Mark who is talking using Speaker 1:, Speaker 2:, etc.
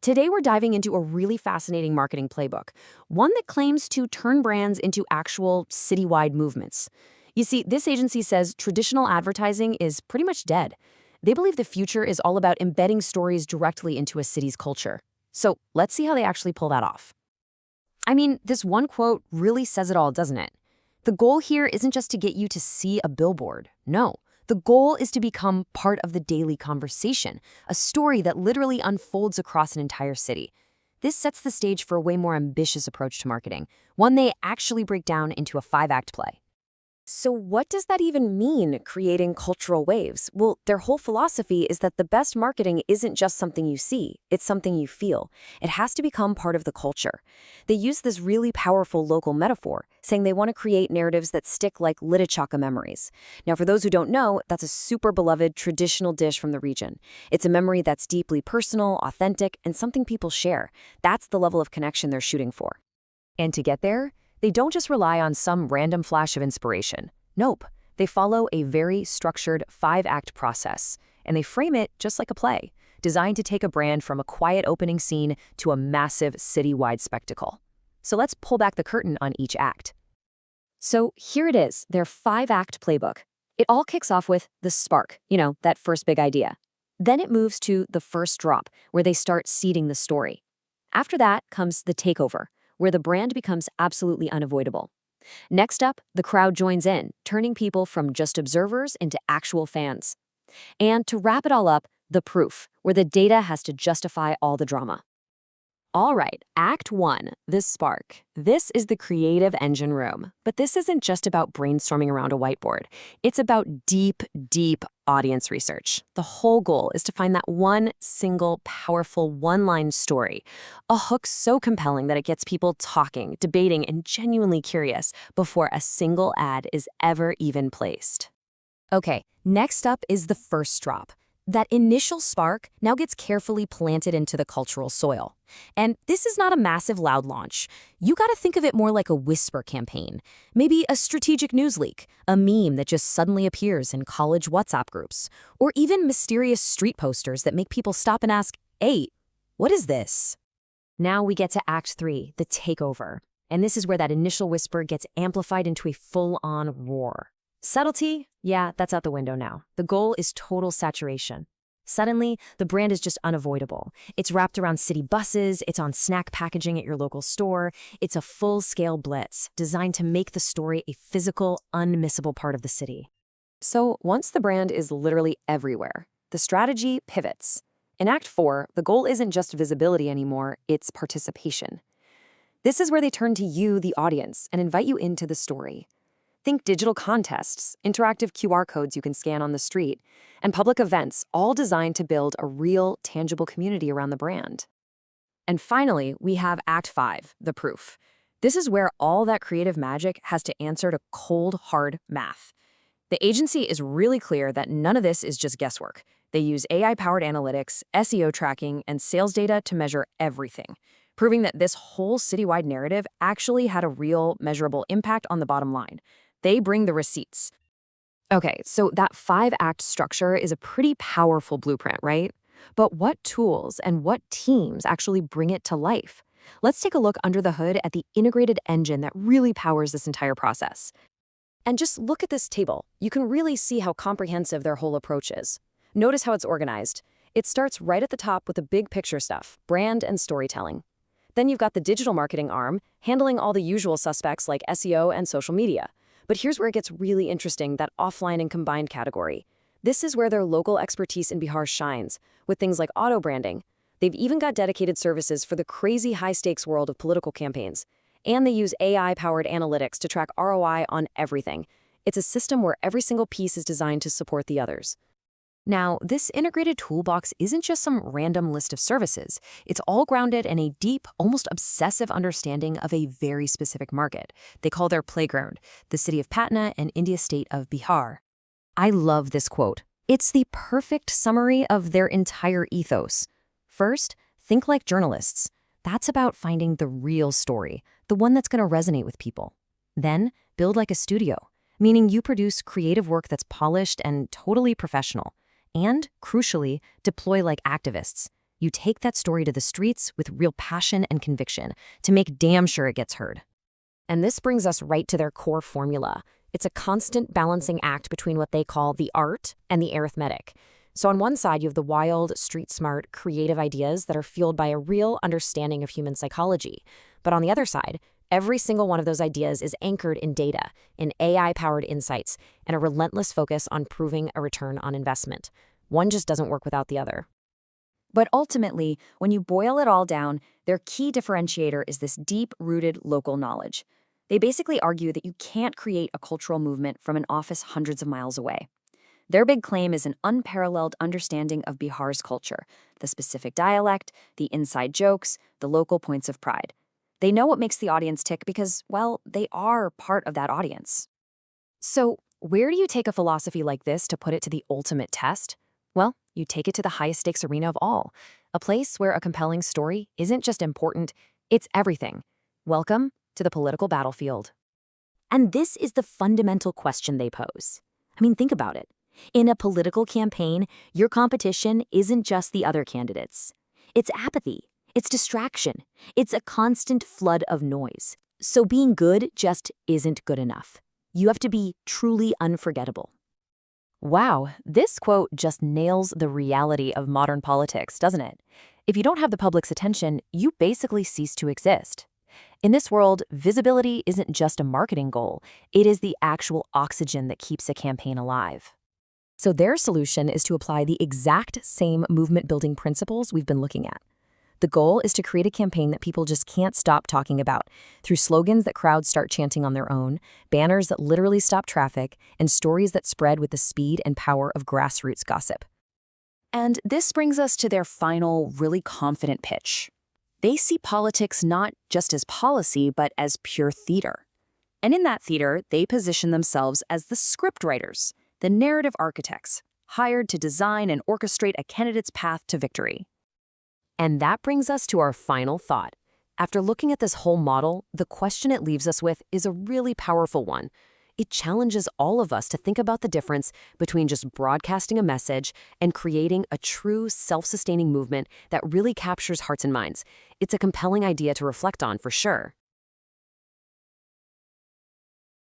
Speaker 1: Today, we're diving into a really fascinating marketing playbook, one that claims to turn brands into actual citywide movements. You see, this agency says traditional advertising is pretty much dead. They believe the future is all about embedding stories directly into a city's culture. So let's see how they actually pull that off. I mean, this one quote really says it all, doesn't it? The goal here isn't just to get you to see a billboard. No. The goal is to become part of the daily conversation, a story that literally unfolds across an entire city. This sets the stage for a way more ambitious approach to marketing, one they actually break down into a 5-act play. So what does that even mean, creating cultural waves? Well, their whole philosophy is that the best marketing isn't just something you see, it's something you feel. It has to become part of the culture. They use this really powerful local metaphor, saying they want to create narratives that stick like litichaka memories. Now, for those who don't know, that's a super beloved traditional dish from the region. It's a memory that's deeply personal, authentic, and something people share. That's the level of connection they're shooting for. And to get there, they don't just rely on some random flash of inspiration. Nope, they follow a very structured 5-act process, and they frame it just like a play, designed to take a brand from a quiet opening scene to a massive citywide spectacle. So let's pull back the curtain on each act. So here it is, their 5-act playbook. It all kicks off with the spark, that first big idea. Then it moves to the first drop, where they start seeding the story. After that comes the takeover, where the brand becomes absolutely unavoidable. Next up, the crowd joins in, turning people from just observers into actual fans. And to wrap it all up, the proof, where the data has to justify all the drama. All right, Act 1, the spark. This is the creative engine room. But this isn't just about brainstorming around a whiteboard. It's about deep, deep audience research. The whole goal is to find that one single, powerful one-line story, a hook so compelling that it gets people talking, debating, and genuinely curious before a single ad is ever even placed. Okay, next up is the first drop. That initial spark now gets carefully planted into the cultural soil. And this is not a massive loud launch. You gotta think of it more like a whisper campaign. Maybe a strategic news leak, a meme that just suddenly appears in college WhatsApp groups, or even mysterious street posters that make people stop and ask, "Hey, what is this?" Now we get to Act 3, the takeover. And this is where that initial whisper gets amplified into a full-on roar. Subtlety? Yeah, that's out the window now. The goal is total saturation. Suddenly, the brand is just unavoidable. It's wrapped around city buses, it's on snack packaging at your local store. It's a full-scale blitz designed to make the story a physical, unmissable part of the city. So once the brand is literally everywhere, the strategy pivots. In Act 4, the goal isn't just visibility anymore, it's participation. This is where they turn to you, the audience, and invite you into the story. Think digital contests, interactive QR codes you can scan on the street, and public events, all designed to build a real, tangible community around the brand. And finally, we have Act 5, the proof. This is where all that creative magic has to answer to cold, hard math. The agency is really clear that none of this is just guesswork. They use AI-powered analytics, SEO tracking, and sales data to measure everything, proving that this whole citywide narrative actually had a real, measurable impact on the bottom line. They bring the receipts. Okay, so that 5-act structure is a pretty powerful blueprint, right? But what tools and what teams actually bring it to life? Let's take a look under the hood at the integrated engine that really powers this entire process. And just look at this table. You can really see how comprehensive their whole approach is. Notice how it's organized. It starts right at the top with the big picture stuff, brand and storytelling. Then you've got the digital marketing arm, handling all the usual suspects like SEO and social media. But here's where it gets really interesting, that offline and combined category. This is where their local expertise in Bihar shines, with things like auto branding. They've even got dedicated services for the crazy high-stakes world of political campaigns. And they use AI-powered analytics to track ROI on everything. It's a system where every single piece is designed to support the others. Now, this integrated toolbox isn't just some random list of services. It's all grounded in a deep, almost obsessive understanding of a very specific market. They call their playground the city of Patna and India state of Bihar. I love this quote. It's the perfect summary of their entire ethos. First, think like journalists. That's about finding the real story, the one that's going to resonate with people. Then, build like a studio, meaning you produce creative work that's polished and totally professional. And, crucially, deploy like activists. You take that story to the streets with real passion and conviction to make damn sure it gets heard. And this brings us right to their core formula. It's a constant balancing act between what they call the art and the arithmetic. So on one side, you have the wild, street-smart, creative ideas that are fueled by a real understanding of human psychology. But on the other side, every single one of those ideas is anchored in data, in AI-powered insights, and a relentless focus on proving a return on investment. One just doesn't work without the other.
Speaker 2: But ultimately, when you boil it all down, their key differentiator is this deep-rooted local knowledge. They basically argue that you can't create a cultural movement from an office hundreds of miles away. Their big claim is an unparalleled understanding of Bihar's culture, the specific dialect, the inside jokes, the local points of pride. They know what makes the audience tick because, well, they are part of that audience.
Speaker 1: So, where do you take a philosophy like this to put it to the ultimate test? Well, you take it to the highest stakes arena of all, a place where a compelling story isn't just important, it's everything. Welcome to the political battlefield.
Speaker 2: And this is the fundamental question they pose. I mean, think about it. In a political campaign, your competition isn't just the other candidates. It's apathy, it's distraction, it's a constant flood of noise. So being good just isn't good enough. You have to be truly unforgettable.
Speaker 1: Wow, this quote just nails the reality of modern politics, doesn't it? If you don't have the public's attention, you basically cease to exist. In this world, visibility isn't just a marketing goal, it is the actual oxygen that keeps a campaign alive. So their solution is to apply the exact same movement-building principles we've been looking at. The goal is to create a campaign that people just can't stop talking about, through slogans that crowds start chanting on their own, banners that literally stop traffic, and stories that spread with the speed and power of grassroots gossip.
Speaker 2: And this brings us to their final, really confident pitch. They see politics not just as policy, but as pure theater. And in that theater, they position themselves as the scriptwriters, the narrative architects, hired to design and orchestrate a candidate's path to victory.
Speaker 1: And that brings us to our final thought. After looking at this whole model, the question it leaves us with is a really powerful one. It challenges all of us to think about the difference between just broadcasting a message and creating a true self-sustaining movement that really captures hearts and minds. It's a compelling idea to reflect on for sure.